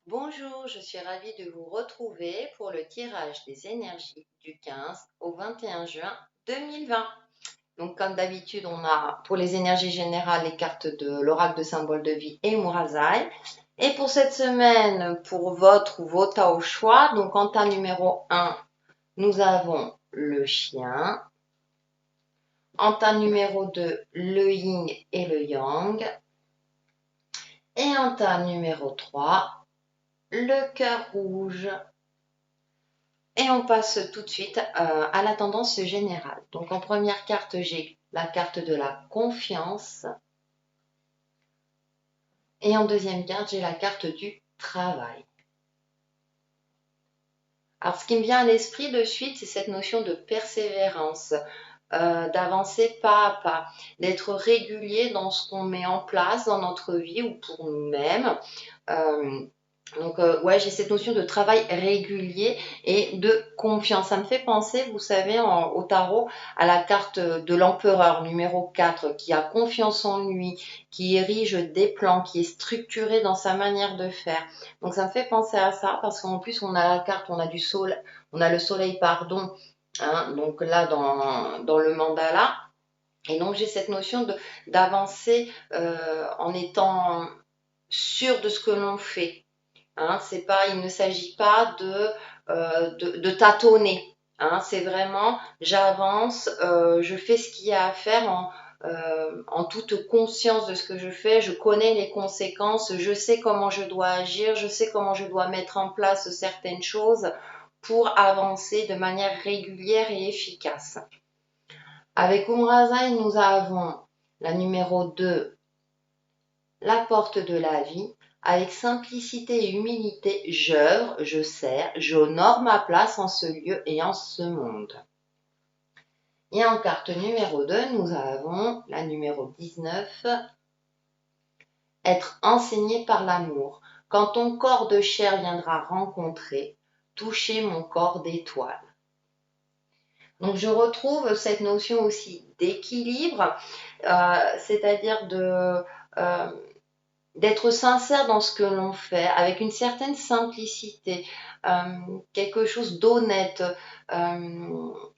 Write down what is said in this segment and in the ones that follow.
Bonjour, je suis ravie de vous retrouver pour le tirage des énergies du 15 au 21 juin 2020. Donc, comme d'habitude, on a pour les énergies générales les cartes de l'oracle de symbole de vie et Murazai. Et pour cette semaine, pour votre ou vos tas au choix, donc en tas numéro 1, nous avons le chien. En tas numéro 2, le yin et le yang. Et en tas numéro 3, le cœur rouge. Et on passe tout de suite à la tendance générale. Donc en première carte, j'ai la carte de la confiance. Et en deuxième carte, j'ai la carte du travail. Alors ce qui me vient à l'esprit de suite, c'est cette notion de persévérance, d'avancer pas à pas, d'être régulier dans ce qu'on met en place dans notre vie ou pour nous-mêmes. Ouais, j'ai cette notion de travail régulier et de confiance. Ça me fait penser, vous savez, au tarot, à la carte de l'empereur numéro 4, qui a confiance en lui, qui érige des plans, qui est structuré dans sa manière de faire. Donc ça me fait penser à ça, parce qu'en plus, on a la carte, on a du soleil, on a le soleil, pardon, hein, donc là, dans le mandala. Et donc, j'ai cette notion d'avancer en étant sûr de ce que l'on fait. Hein, c'est pas, il ne s'agit pas de tâtonner. Hein, c'est vraiment, j'avance, je fais ce qu'il y a à faire en toute conscience de ce que je fais. Je connais les conséquences, je sais comment je dois agir, je sais comment je dois mettre en place certaines choses pour avancer de manière régulière et efficace. Avec Umrazaï, nous avons la numéro 2, la porte de la vie. Avec simplicité et humilité, j'œuvre, je sers, j'honore ma place en ce lieu et en ce monde. Et en carte numéro 2, nous avons la numéro 19, être enseigné par l'amour. Quand ton corps de chair viendra rencontrer, toucher mon corps d'étoile. Donc je retrouve cette notion aussi d'équilibre, c'est-à-dire d'être sincère dans ce que l'on fait, avec une certaine simplicité, quelque chose d'honnête,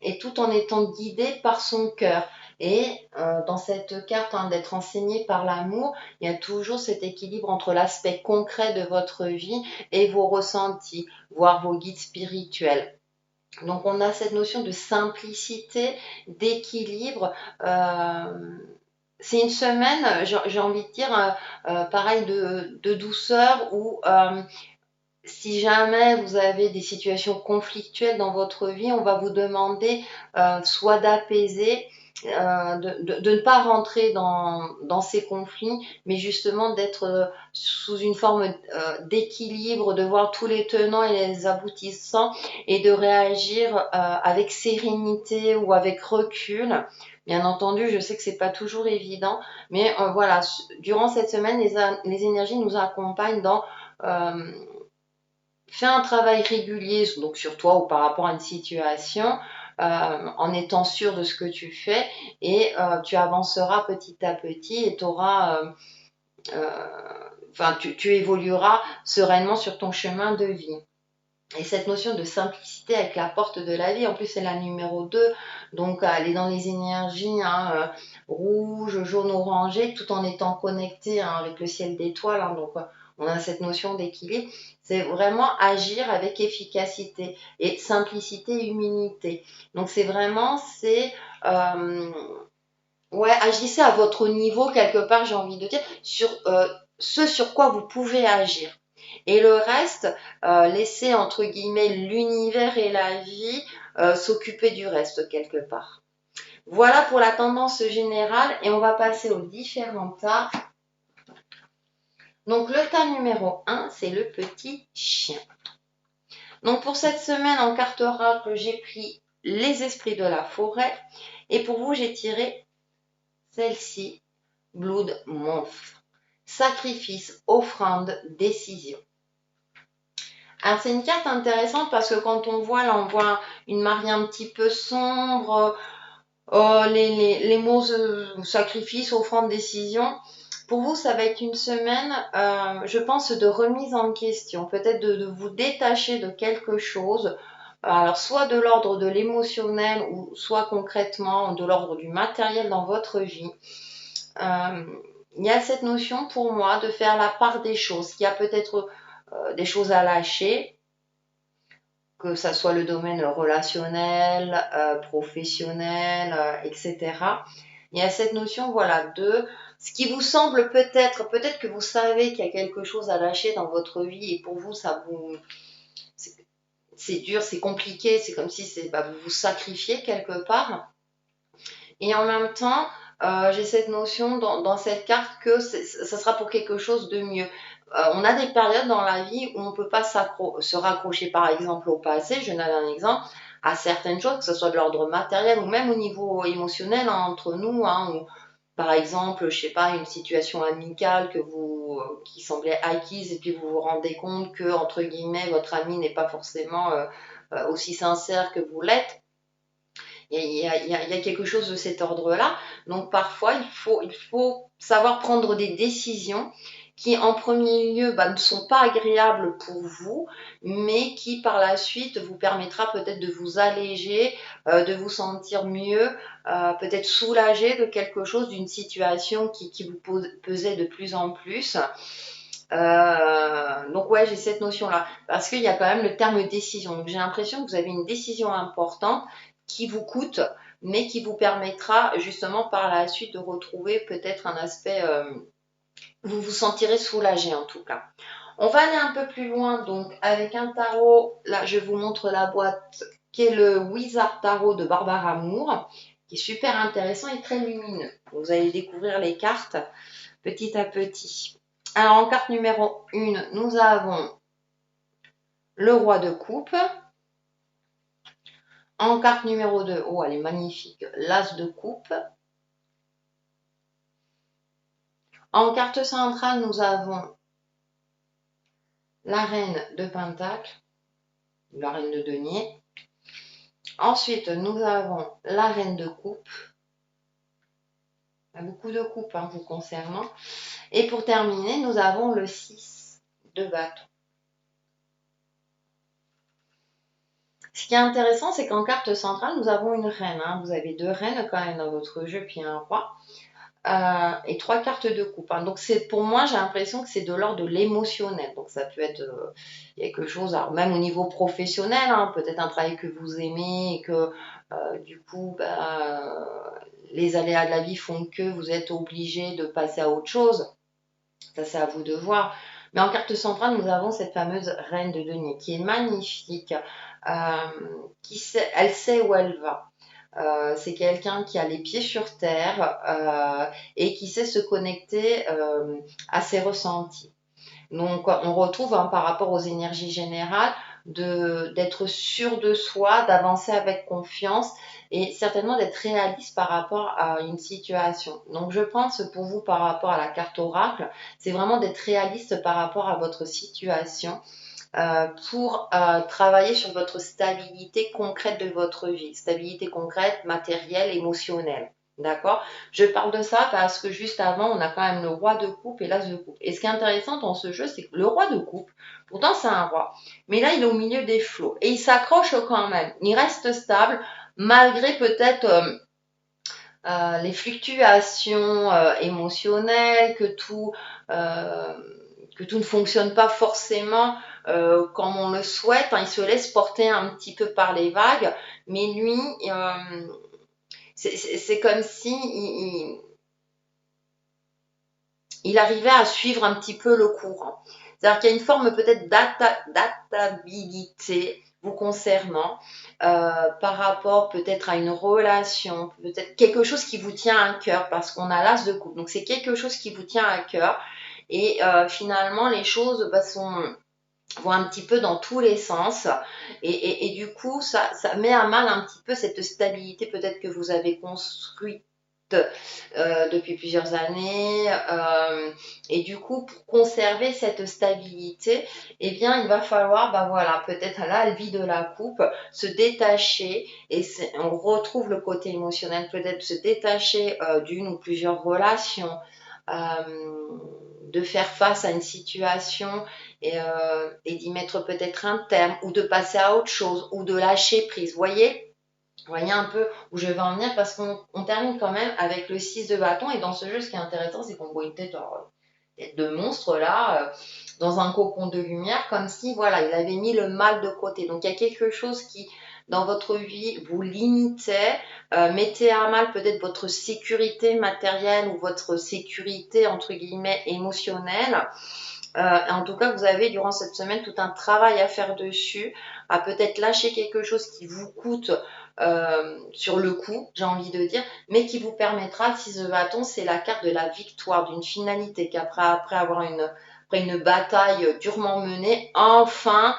et tout en étant guidé par son cœur. Et dans cette carte d'être enseigné par l'amour, il y a toujours cet équilibre entre l'aspect concret de votre vie et vos ressentis, voire vos guides spirituels. Donc on a cette notion de simplicité, d'équilibre. C'est une semaine, j'ai envie de dire, pareil, de douceur où si jamais vous avez des situations conflictuelles dans votre vie, on va vous demander soit d'apaiser, de ne pas rentrer dans ces conflits, mais justement d'être sous une forme d'équilibre, de voir tous les tenants et les aboutissants et de réagir avec sérénité ou avec recul. Bien entendu, je sais que c'est pas toujours évident, mais voilà, durant cette semaine, les énergies nous accompagnent dans fais un travail régulier, donc sur toi ou par rapport à une situation, en étant sûr de ce que tu fais, et tu avanceras petit à petit et tu évolueras sereinement sur ton chemin de vie. Et cette notion de simplicité avec la porte de la vie, en plus c'est la numéro 2, donc elle est dans les énergies rouge, jaune, orangé, tout en étant connecté avec le ciel d'étoiles. Donc on a cette notion d'équilibre. C'est vraiment agir avec efficacité et simplicité et humilité. Donc c'est vraiment, ouais, agissez à votre niveau quelque part, j'ai envie de dire, sur ce sur quoi vous pouvez agir. Et le reste, laissez entre guillemets l'univers et la vie s'occuper du reste quelque part. Voilà pour la tendance générale et on va passer aux différents tas. Donc le tas numéro 1, c'est le petit chien. Donc pour cette semaine en carte oracle, j'ai pris les esprits de la forêt et pour vous, j'ai tiré celle-ci, Blood Month. Sacrifice, offrande, décision. Alors c'est une carte intéressante parce que quand on voit, là on voit une mariée un petit peu sombre, les mots sacrifice, offrande, décision. Pour vous, ça va être une semaine, je pense, de remise en question, peut-être de vous détacher de quelque chose, alors soit de l'ordre de l'émotionnel ou soit concrètement de l'ordre du matériel dans votre vie. Euh, il y a cette notion pour moi de faire la part des choses, qu'il y a peut-être des choses à lâcher, que ça soit le domaine relationnel, professionnel, etc. Il y a cette notion, voilà, de ce qui vous semble peut-être que vous savez qu'il y a quelque chose à lâcher dans votre vie et pour vous, c'est dur, c'est compliqué, c'est comme si vous vous sacrifiez quelque part. Et en même temps, j'ai cette notion dans cette carte que ça sera pour quelque chose de mieux. On a des périodes dans la vie où on ne peut pas se raccrocher, par exemple, au passé. Je donne un exemple à certaines choses, que ce soit de l'ordre matériel ou même au niveau émotionnel entre nous, hein, ou, par exemple, je sais pas, une situation amicale qui semblait acquise et puis vous vous rendez compte que, entre guillemets, votre ami n'est pas forcément aussi sincère que vous l'êtes. Il y a quelque chose de cet ordre-là. Donc parfois, il faut savoir prendre des décisions qui, en premier lieu, ne sont pas agréables pour vous, mais qui, par la suite, vous permettra peut-être de vous alléger, de vous sentir mieux, peut-être soulagé de quelque chose, d'une situation qui vous pesait de plus en plus. Donc ouais, j'ai cette notion-là. Parce qu'il y a quand même le terme décision. Donc j'ai l'impression que vous avez une décision importante qui vous coûte, mais qui vous permettra justement par la suite de retrouver peut-être un aspect, vous vous sentirez soulagé en tout cas. On va aller un peu plus loin donc avec un tarot. Là, je vous montre la boîte qui est le Wizard Tarot de Barbara Moore, qui est super intéressant et très lumineux. Vous allez découvrir les cartes petit à petit. Alors en carte numéro 1, nous avons le roi de coupe. En carte numéro 2, oh elle est magnifique, l'as de coupe. En carte centrale, nous avons la reine de pentacle, la reine de denier. Ensuite, nous avons la reine de coupe. Il y a beaucoup de coupes vous concernant. Et pour terminer, nous avons le 6 de bâton. Ce qui est intéressant, c'est qu'en carte centrale, nous avons une reine. Vous avez 2 reines quand même dans votre jeu, puis un roi. Et 3 cartes de coupe. Donc pour moi, j'ai l'impression que c'est de l'ordre de l'émotionnel. Donc ça peut être quelque chose, alors même au niveau professionnel, peut-être un travail que vous aimez et que du coup, les aléas de la vie font que vous êtes obligé de passer à autre chose. Ça, c'est à vous de voir. Mais en carte centrale, nous avons cette fameuse reine de denier qui est magnifique. Elle sait où elle va. C'est quelqu'un qui a les pieds sur terre et qui sait se connecter à ses ressentis. Donc, on retrouve par rapport aux énergies générales d'être sûr de soi, d'avancer avec confiance et certainement d'être réaliste par rapport à une situation. Donc, je pense pour vous par rapport à la carte oracle, c'est vraiment d'être réaliste par rapport à votre situation. Pour travailler sur votre stabilité concrète de votre vie, stabilité concrète, matérielle, émotionnelle. D'accord? Je parle de ça parce que juste avant, on a quand même le roi de coupe et l'as de coupe. Et ce qui est intéressant dans ce jeu, c'est que le roi de coupe, pourtant c'est un roi, mais là il est au milieu des flots et il s'accroche quand même. Il reste stable malgré peut-être les fluctuations émotionnelles, que tout ne fonctionne pas forcément comme on le souhaite. Il se laisse porter un petit peu par les vagues, mais lui, c'est comme si il arrivait à suivre un petit peu le courant. C'est-à-dire qu'il y a une forme peut-être d'adaptabilité vous concernant par rapport peut-être à une relation, peut-être quelque chose qui vous tient à cœur parce qu'on a l'as de coupe. Donc c'est quelque chose qui vous tient à cœur et finalement les choses vont un petit peu dans tous les sens et du coup ça met à mal un petit peu cette stabilité peut-être que vous avez construite depuis plusieurs années et du coup pour conserver cette stabilité eh bien il va falloir voilà peut-être là le vide de la coupe se détacher et on retrouve le côté émotionnel peut-être se détacher d'une ou plusieurs relations de faire face à une situation et d'y mettre peut-être un terme ou de passer à autre chose ou de lâcher prise. Voyez un peu où je vais en venir parce qu'on termine quand même avec le 6 de bâton et dans ce jeu, ce qui est intéressant, c'est qu'on voit une tête de monstre là, dans un cocon de lumière, comme si voilà, il avait mis le mal de côté. Donc il y a quelque chose qui, dans votre vie, vous limitait, mettez à mal peut-être votre sécurité matérielle ou votre sécurité entre guillemets émotionnelle. En tout cas, vous avez durant cette semaine tout un travail à faire dessus, à peut-être lâcher quelque chose qui vous coûte sur le coup, j'ai envie de dire, mais qui vous permettra, si ce bâton, c'est la carte de la victoire, d'une finalité, après avoir après une bataille durement menée, enfin,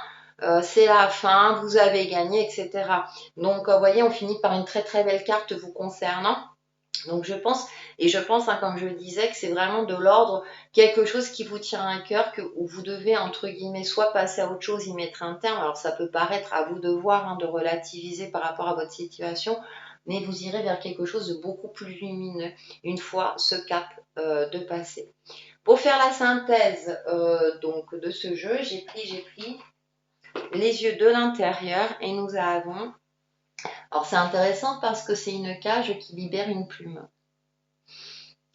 c'est la fin, vous avez gagné, etc. Donc, vous voyez, on finit par une très très belle carte vous concernant. Donc je pense, hein, comme je le disais, que c'est vraiment de l'ordre, quelque chose qui vous tient à cœur, où vous devez, entre guillemets, soit passer à autre chose, y mettre un terme. Alors ça peut paraître à vous de voir, hein, de relativiser par rapport à votre situation, mais vous irez vers quelque chose de beaucoup plus lumineux une fois ce cap de passé. Pour faire la synthèse donc de ce jeu, j'ai pris les yeux de l'intérieur et nous avons... Alors c'est intéressant parce que c'est une cage qui libère une plume.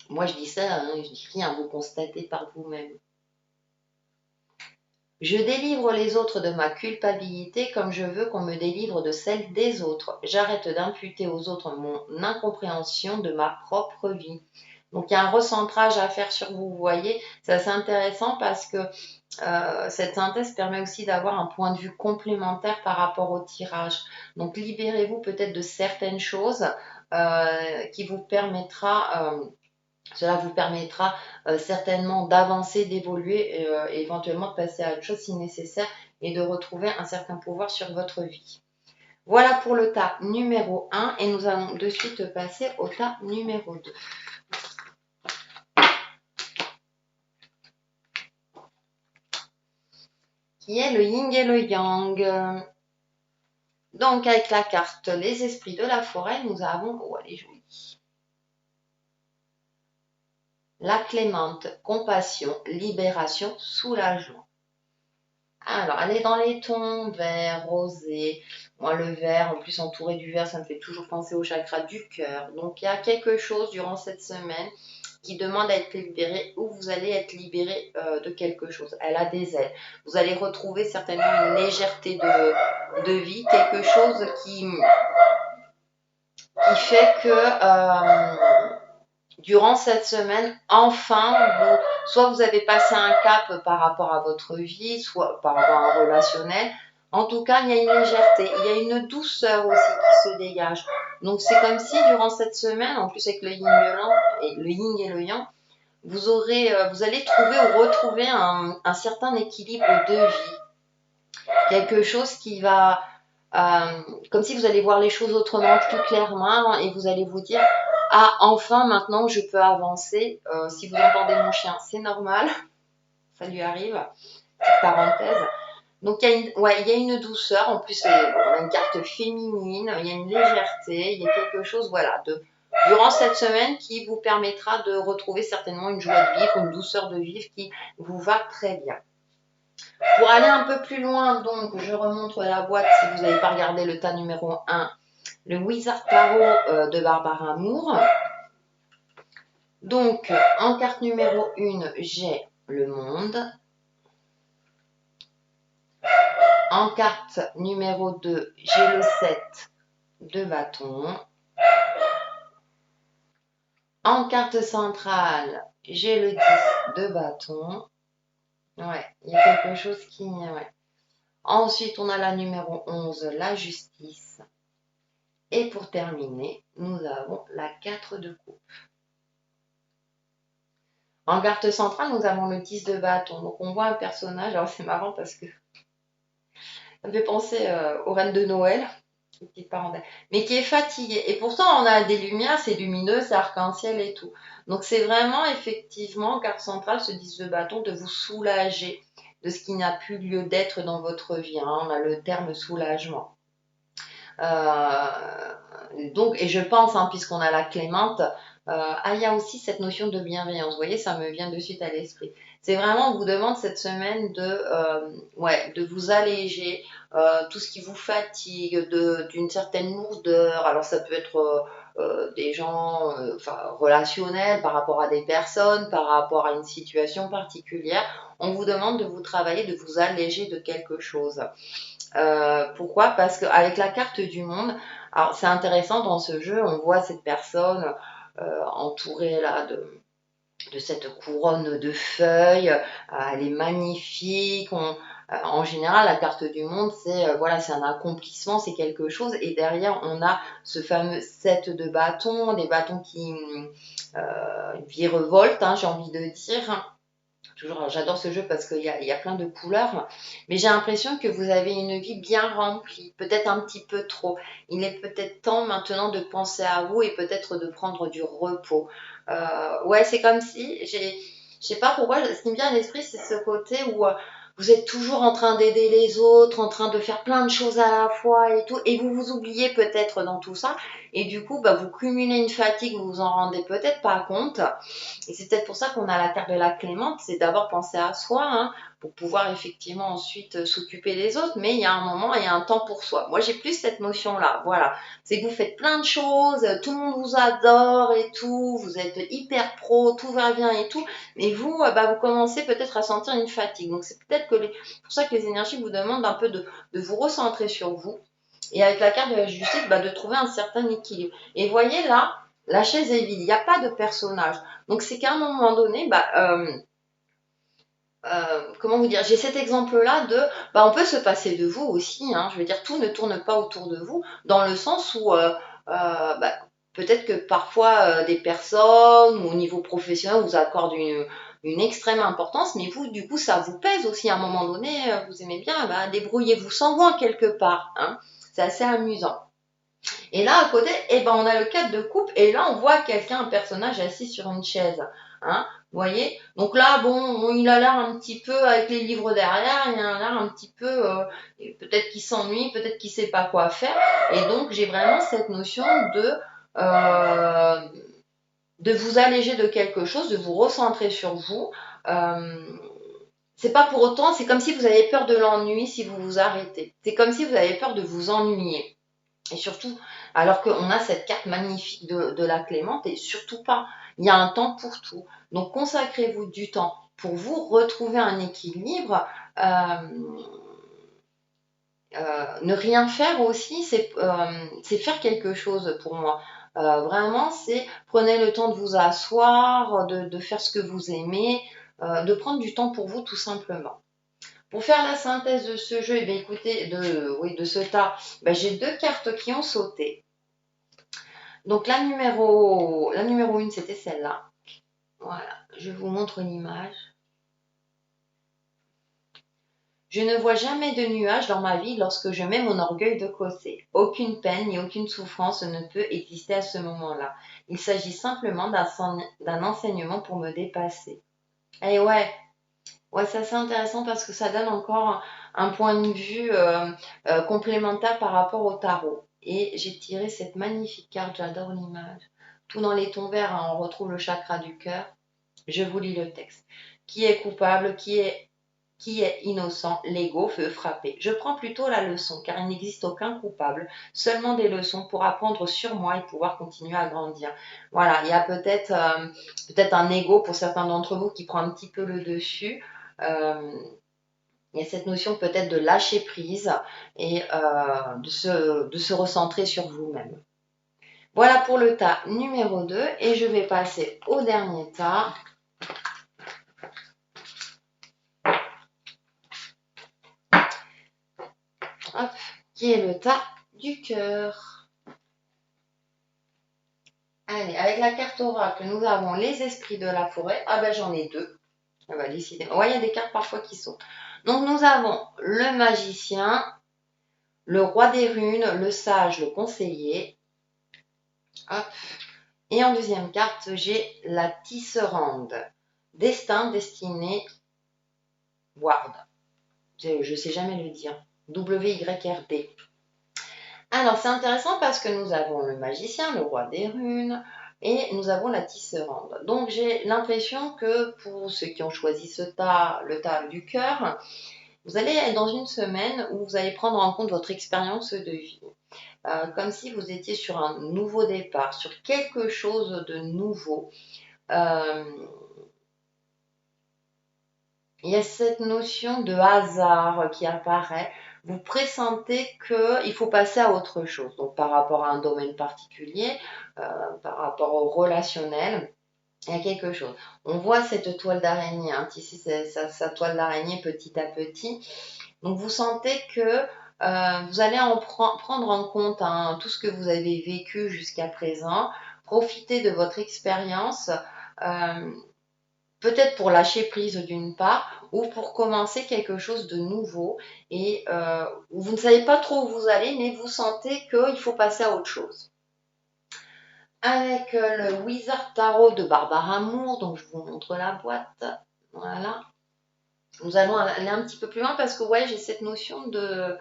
Moi, je dis ça, hein, je dis rien, vous constatez par vous-même. Je délivre les autres de ma culpabilité comme je veux qu'on me délivre de celle des autres. J'arrête d'imputer aux autres mon incompréhension de ma propre vie. Donc, il y a un recentrage à faire sur vous, vous voyez. C'est assez intéressant parce que cette synthèse permet aussi d'avoir un point de vue complémentaire par rapport au tirage. Donc, libérez-vous peut-être de certaines choses qui vous permettra... cela vous permettra certainement d'avancer, d'évoluer et éventuellement de passer à autre chose si nécessaire et de retrouver un certain pouvoir sur votre vie. Voilà pour le tas numéro 1 et nous allons de suite passer au tas numéro 2. Qui est le yin et le yang. Donc avec la carte les esprits de la forêt, nous avons... Oh, elle est jolie. La clémente, compassion, libération, soulagement. Alors, elle est dans les tons vert, rosé. Moi, le vert, en plus entouré du vert, ça me fait toujours penser au chakra du cœur. Donc, il y a quelque chose durant cette semaine qui demande à être libéré ou vous allez être libéré de quelque chose. Elle a des ailes. Vous allez retrouver certainement une légèreté de vie, quelque chose qui fait que... durant cette semaine, enfin, soit vous avez passé un cap par rapport à votre vie, soit par rapport à un relationnel. En tout cas, il y a une légèreté, il y a une douceur aussi qui se dégage. Donc, c'est comme si durant cette semaine, en plus avec le yin et le yang, vous allez trouver ou retrouver un certain équilibre de vie. Quelque chose qui va... comme si vous allez voir les choses autrement, plus clairement, et vous allez vous dire ah, enfin, maintenant, je peux avancer. Si vous entendez mon chien, c'est normal. Ça lui arrive. Petite parenthèse. Donc, il y a une douceur. En plus, on a une carte féminine. Il y a une légèreté. Il y a quelque chose, voilà, durant cette semaine qui vous permettra de retrouver certainement une joie de vivre, une douceur de vivre qui vous va très bien. Pour aller un peu plus loin, donc, je remonte la boîte si vous n'avez pas regardé le tas numéro 1. Le Wizard Tarot de Barbara Moore. Donc, en carte numéro 1, j'ai le monde. En carte numéro 2, j'ai le 7 de bâton. En carte centrale, j'ai le 10 de bâton. Ouais, il y a quelque chose qui... Ouais. Ensuite, on a la numéro 11, la justice. Et pour terminer, nous avons la 4 de coupe. En carte centrale, nous avons le 10 de bâton. Donc, on voit un personnage. Alors, c'est marrant parce que ça me fait penser aux reines de Noël. Petite parenthèse. Mais qui est fatigué. Et pourtant, on a des lumières, c'est lumineux, c'est arc-en-ciel et tout. Donc, c'est vraiment, effectivement, en carte centrale, ce 10 de bâton, de vous soulager de ce qui n'a plus lieu d'être dans votre vie. Hein. On a le terme soulagement. Donc, et je pense, hein, puisqu'on a la clémente, il y a aussi cette notion de bienveillance. Vous voyez, ça me vient de suite à l'esprit. C'est vraiment, on vous demande cette semaine ouais, de vous alléger, tout ce qui vous fatigue, d'une certaine lourdeur. Alors ça peut être des gens, enfin, relationnels par rapport à des personnes, par rapport à une situation particulière. On vous demande de vous travailler, de vous alléger de quelque chose. Pourquoi? Parce qu'avec la carte du monde, alors c'est intéressant dans ce jeu, on voit cette personne entourée là de cette couronne de feuilles, elle est magnifique. En général, la carte du monde, c'est voilà, c'est un accomplissement, c'est quelque chose. Et derrière, on a ce fameux set de bâtons, des bâtons qui virevoltent, hein, j'ai envie de dire. Toujours, j'adore ce jeu parce qu'il y a plein de couleurs, mais j'ai l'impression que vous avez une vie bien remplie, peut-être un petit peu trop. Il est peut-être temps maintenant de penser à vous et peut-être de prendre du repos. Ouais, c'est comme si, je sais pas pourquoi, ce qui me vient à l'esprit, c'est ce côté où vous êtes toujours en train d'aider les autres, en train de faire plein de choses à la fois et tout, et vous vous oubliez peut-être dans tout ça, et du coup, bah, vous cumulez une fatigue, vous vous en rendez peut-être pas compte. Et c'est peut-être pour ça qu'on a la carte de la clémente, c'est d'abord penser à soi, hein, pour pouvoir effectivement ensuite s'occuper des autres, mais il y a un moment, il y a un temps pour soi. Moi, j'ai plus cette notion-là, voilà. C'est que vous faites plein de choses, tout le monde vous adore et tout, vous êtes hyper pro, tout va bien et tout, mais vous, bah, vous commencez peut-être à sentir une fatigue. Donc c'est peut-être que pour ça que les énergies vous demandent un peu de vous recentrer sur vous. Et avec la carte de la justice, bah, de trouver un certain équilibre. Et voyez là, la chaise est vide, il n'y a pas de personnage. Donc c'est qu'à un moment donné, bah, comment vous dire, j'ai cet exemple-là de, bah, on peut se passer de vous aussi, hein, je veux dire, tout ne tourne pas autour de vous, dans le sens où bah, peut-être que parfois des personnes ou au niveau professionnel vous accordent une extrême importance, mais vous, du coup, ça vous pèse aussi à un moment donné, vous aimez bien, bah, débrouillez-vous sans vous quelque part, hein, c'est assez amusant. Et là, à côté, eh ben, on a le 4 de coupe, et là, on voit quelqu'un, un personnage assis sur une chaise. Hein, vous voyez? Donc là, bon, il a l'air un petit peu, avec les livres derrière, il a l'air un petit peu, peut-être qu'il s'ennuie, peut-être qu'il sait pas quoi faire. Et donc, j'ai vraiment cette notion euh, de vous alléger de quelque chose, de vous recentrer sur vous. Euh, c'est pas pour autant, c'est comme si vous avez peur de l'ennui si vous vous arrêtez. C'est comme si vous avez peur de vous ennuyer. Et surtout, alors qu'on a cette carte magnifique de la Clémente, et surtout pas, il y a un temps pour tout. Donc consacrez-vous du temps pour vous retrouver un équilibre. Ne rien faire aussi, c'est faire quelque chose pour moi. Vraiment, c'est prenez le temps de vous asseoir, de faire ce que vous aimez, de prendre du temps pour vous tout simplement. Pour faire la synthèse de ce jeu, eh bien, écoutez, oui, de ce tas, ben, j'ai deux cartes qui ont sauté. Donc la numéro 1, c'était celle-là. Voilà, je vous montre l'image. Je ne vois jamais de nuages dans ma vie lorsque je mets mon orgueil de côté. Aucune peine ni aucune souffrance ne peut exister à ce moment-là. Il s'agit simplement d'un enseignement pour me dépasser. Et ouais, c'est assez intéressant parce que ça donne encore un point de vue complémentaire par rapport au tarot. Et j'ai tiré cette magnifique carte, j'adore l'image. Tout dans les tons verts, hein, on retrouve le chakra du cœur. Je vous lis le texte. Qui est coupable, qui est innocent, l'ego veut frapper. Je prends plutôt la leçon, car il n'existe aucun coupable, seulement des leçons pour apprendre sur moi et pouvoir continuer à grandir. Voilà, il y a peut-être un ego pour certains d'entre vous qui prend un petit peu le dessus. Il y a cette notion peut-être de lâcher prise et de se recentrer sur vous-même. Voilà pour le tas numéro 2 et je vais passer au dernier tas. Hop, qui est le tas du cœur. Allez, avec la carte oracle, nous avons les esprits de la forêt. Ah ben j'en ai deux. Ah ben, décidément. Ouais, il y a des cartes parfois qui sautent. Donc nous avons le magicien, le roi des runes, le sage, le conseiller. Hop. Et en deuxième carte, j'ai la tisserande. Destin, destinée, ward. Je ne sais jamais le dire. W-Y-R-D. Alors, c'est intéressant parce que nous avons le magicien, le roi des runes, et nous avons la tisserande. Donc j'ai l'impression que pour ceux qui ont choisi le tas du cœur, vous allez être dans une semaine où vous allez prendre en compte votre expérience de vie. Comme si vous étiez sur un nouveau départ, sur quelque chose de nouveau. Euh, il y a cette notion de hasard qui apparaît. Vous pressentez qu'il faut passer à autre chose. Donc par rapport à un domaine particulier, par rapport au relationnel, il y a quelque chose. On voit cette toile d'araignée, hein, ici c'est sa toile d'araignée petit à petit. Donc vous sentez que vous allez prendre en compte hein, tout ce que vous avez vécu jusqu'à présent, profiter de votre expérience, euh, peut-être pour lâcher prise d'une part, ou pour commencer quelque chose de nouveau, et où vous ne savez pas trop où vous allez, mais vous sentez qu'il faut passer à autre chose. Avec le Wizard Tarot de Barbara Moore, donc je vous montre la boîte, voilà. Nous allons aller un petit peu plus loin parce que ouais, j'ai cette notion de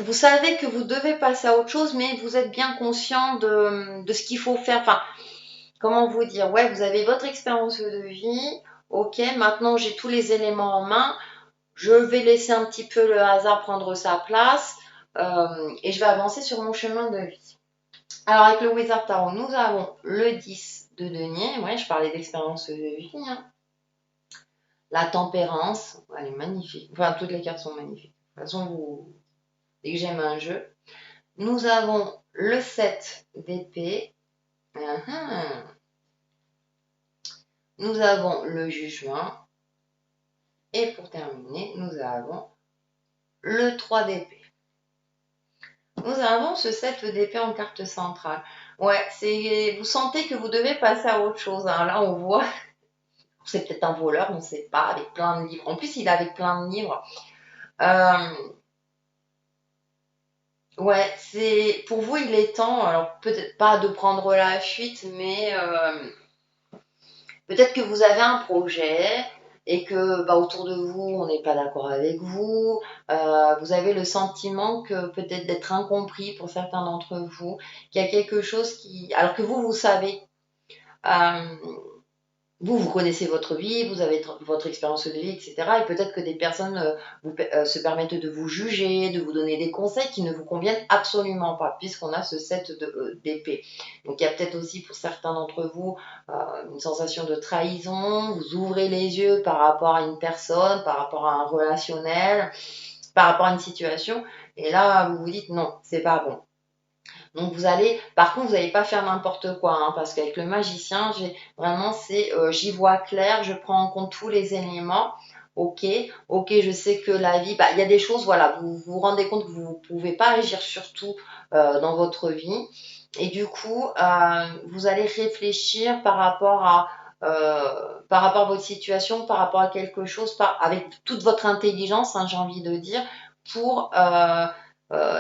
vous savez que vous devez passer à autre chose, mais vous êtes bien conscient de ce qu'il faut faire. Enfin, comment vous dire? Ouais, vous avez votre expérience de vie. Ok, maintenant j'ai tous les éléments en main. Je vais laisser un petit peu le hasard prendre sa place et je vais avancer sur mon chemin de vie. Alors, avec le Wizard Tarot, nous avons le 10 de denier. Ouais, je parlais d'expérience de vie. Hein. La tempérance, elle est magnifique. Enfin, toutes les cartes sont magnifiques. De toute façon, dès que j'aime un jeu. Nous avons le 7 d'épée. Nous avons le jugement. Et pour terminer, nous avons le 3 d'épée. Nous avons ce 7 d'épée en carte centrale. Ouais, vous sentez que vous devez passer à autre chose. Hein. Là, on voit, c'est peut-être un voleur, on ne sait pas, avec plein de livres. En plus, il est avec plein de livres. Ouais, pour vous, il est temps, alors peut-être pas de prendre la fuite, mais peut-être que vous avez un projet et que bah, autour de vous, on n'est pas d'accord avec vous. Vous avez le sentiment que peut-être d'être incompris pour certains d'entre vous, qu'il y a quelque chose qui... Alors que vous savez. Euh, vous connaissez votre vie, vous avez votre expérience de vie, etc. Et peut-être que des personnes se permettent de vous juger, de vous donner des conseils qui ne vous conviennent absolument pas, puisqu'on a ce set d'épée. Donc il y a peut-être aussi pour certains d'entre vous une sensation de trahison, vous ouvrez les yeux par rapport à une personne, par rapport à un relationnel, par rapport à une situation, et là vous vous dites non, c'est pas bon. Donc par contre, vous n'allez pas faire n'importe quoi, hein, parce qu'avec le magicien, j'y vois clair, je prends en compte tous les éléments. Ok, je sais que la vie, il y a des choses, voilà, vous vous rendez compte que vous ne pouvez pas agir sur tout dans votre vie. Et du coup, vous allez réfléchir par rapport à votre situation, par rapport à quelque chose, avec toute votre intelligence, hein, j'ai envie de dire, pour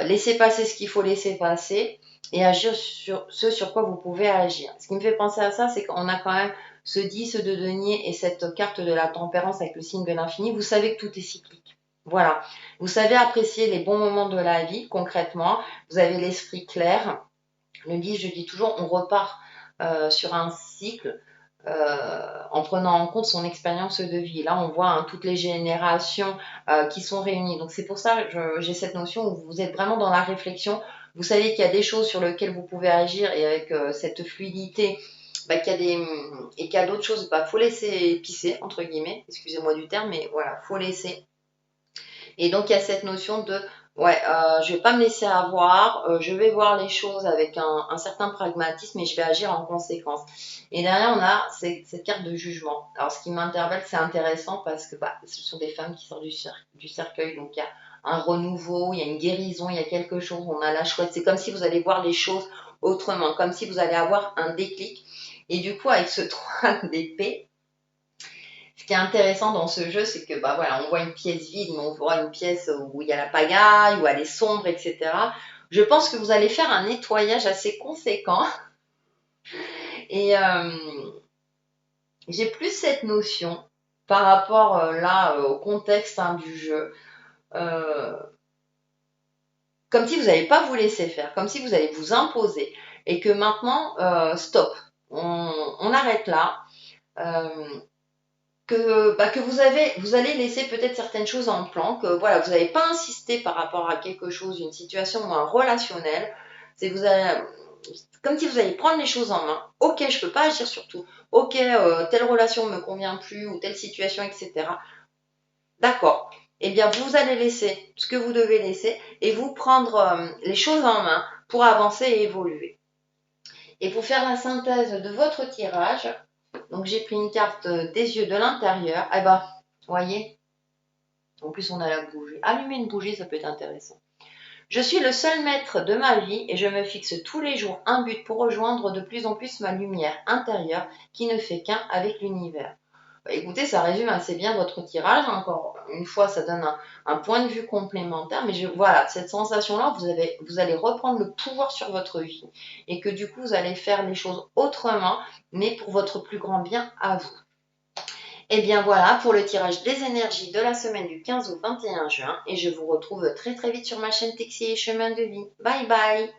laisser passer ce qu'il faut laisser passer et agir sur ce sur quoi vous pouvez agir. Ce qui me fait penser à ça, c'est qu'on a quand même ce 10 de denier et cette carte de la tempérance avec le signe de l'infini. Vous savez que tout est cyclique. Voilà. Vous savez apprécier les bons moments de la vie, concrètement. Vous avez l'esprit clair. Le 10, je dis toujours, on repart sur un cycle en prenant en compte son expérience de vie. Là, on voit hein, toutes les générations qui sont réunies. Donc, c'est pour ça que j'ai cette notion où vous êtes vraiment dans la réflexion. Vous savez qu'il y a des choses sur lesquelles vous pouvez agir et avec cette fluidité, qu'il y a d'autres choses, faut laisser pisser, entre guillemets. Excusez-moi du terme, mais voilà, faut laisser. Et donc, il y a cette notion de, ouais, je vais pas me laisser avoir, je vais voir les choses avec un certain pragmatisme et je vais agir en conséquence. Et derrière, on a cette carte de jugement. Alors, ce qui m'interpelle, c'est intéressant parce que ce sont des femmes qui sortent du cercueil, donc il y a un renouveau, il y a une guérison, il y a quelque chose, on a la chouette. C'est comme si vous allez voir les choses autrement, comme si vous allez avoir un déclic. Et du coup, avec ce 3 d'épée, ce qui est intéressant dans ce jeu, c'est que voilà, on voit une pièce vide, mais on voit une pièce où il y a la pagaille, où elle est sombre, etc. Je pense que vous allez faire un nettoyage assez conséquent. Et j'ai plus cette notion par rapport au contexte hein, du jeu. Comme si vous n'allez pas vous laisser faire, comme si vous allez vous imposer. et que maintenant, stop, on arrête là. Que vous allez laisser peut-être certaines choses en plan, que voilà, vous n'avez pas insisté par rapport à quelque chose, une situation ou un relationnel. C'est vous allez, comme si vous allez prendre les choses en main. Ok, je peux pas agir sur tout. Ok, telle relation me convient plus ou telle situation, etc. D'accord. Eh bien, vous allez laisser ce que vous devez laisser et vous prendre les choses en main pour avancer et évoluer. Et pour faire la synthèse de votre tirage, donc j'ai pris une carte des yeux de l'intérieur. Eh ben, voyez, en plus on a la bougie. Allumer une bougie, ça peut être intéressant. Je suis le seul maître de ma vie et je me fixe tous les jours un but pour rejoindre de plus en plus ma lumière intérieure qui ne fait qu'un avec l'univers. Bah, écoutez, ça résume assez bien votre tirage. Encore une fois, ça donne un point de vue complémentaire. Mais voilà, cette sensation-là, vous allez reprendre le pouvoir sur votre vie et que du coup, vous allez faire les choses autrement, mais pour votre plus grand bien à vous. Et bien voilà pour le tirage des énergies de la semaine du 15 au 21 juin. Et je vous retrouve très très vite sur ma chaîne Texie et Chemin de Vie. Bye bye!